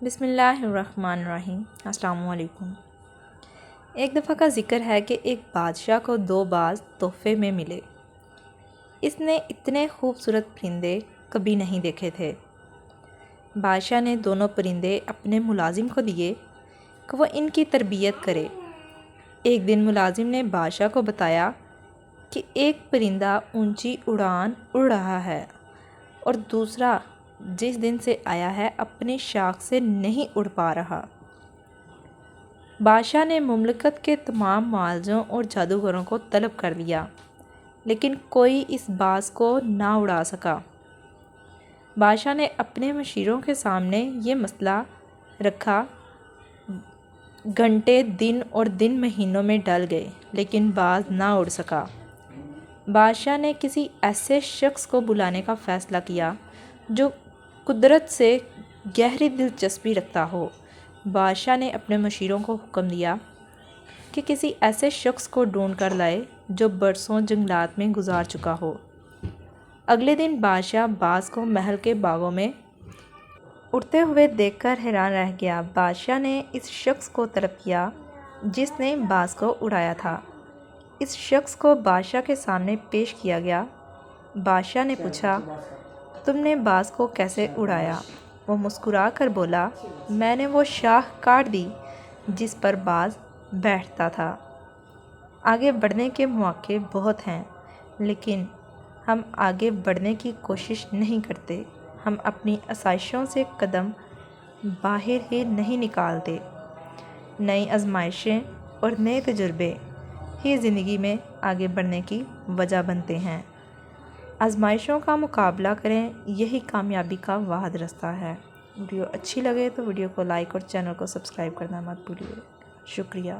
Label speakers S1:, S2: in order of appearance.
S1: بسم اللہ الرحمن الرحیم۔ السلام علیکم۔ ایک دفعہ کا ذکر ہے کہ ایک بادشاہ کو 2 باز تحفے میں ملے۔ اس نے اتنے خوبصورت پرندے کبھی نہیں دیکھے تھے۔ بادشاہ نے دونوں پرندے اپنے ملازم کو دیے کہ وہ ان کی تربیت کرے۔ ایک دن ملازم نے بادشاہ کو بتایا کہ ایک پرندہ اونچی اڑان اڑ رہا ہے اور دوسرا جس دن سے آیا ہے اپنی شاخ سے نہیں اڑ پا رہا۔ بادشاہ نے مملکت کے تمام معالجوں اور جادوگروں کو طلب کر لیا، لیکن کوئی اس باز کو نہ اڑا سکا۔ بادشاہ نے اپنے مشیروں کے سامنے یہ مسئلہ رکھا۔ گھنٹے دن اور دن مہینوں میں ڈل گئے لیکن باز نہ اڑ سکا۔ بادشاہ نے کسی ایسے شخص کو بلانے کا فیصلہ کیا جو قدرت سے گہری دلچسپی رکھتا ہو۔ بادشاہ نے اپنے مشیروں کو حکم دیا کہ کسی ایسے شخص کو ڈھونڈ کر لائے جو برسوں جنگلات میں گزار چکا ہو۔ اگلے دن بادشاہ باز کو محل کے باغوں میں اڑتے ہوئے دیکھ کر حیران رہ گیا۔ بادشاہ نے اس شخص کو طلب کیا جس نے باز کو اڑایا تھا۔ اس شخص کو بادشاہ کے سامنے پیش کیا گیا۔ بادشاہ نے پوچھا، تم نے باز کو کیسے اڑایا؟ وہ مسکرا کر بولا، میں نے وہ شاخ کاٹ دی جس پر باز بیٹھتا تھا۔ آگے بڑھنے کے مواقع بہت ہیں لیکن ہم آگے بڑھنے کی کوشش نہیں کرتے۔ ہم اپنی آسائشوں سے قدم باہر ہی نہیں نکالتے۔ نئی آزمائشیں اور نئے تجربے ہی زندگی میں آگے بڑھنے کی وجہ بنتے ہیں۔ آزمائشوں کا مقابلہ کریں، یہی کامیابی کا واحد راستہ ہے۔ ویڈیو اچھی لگے تو ویڈیو کو لائک اور چینل کو سبسکرائب کرنا مت بھولیے۔ شکریہ۔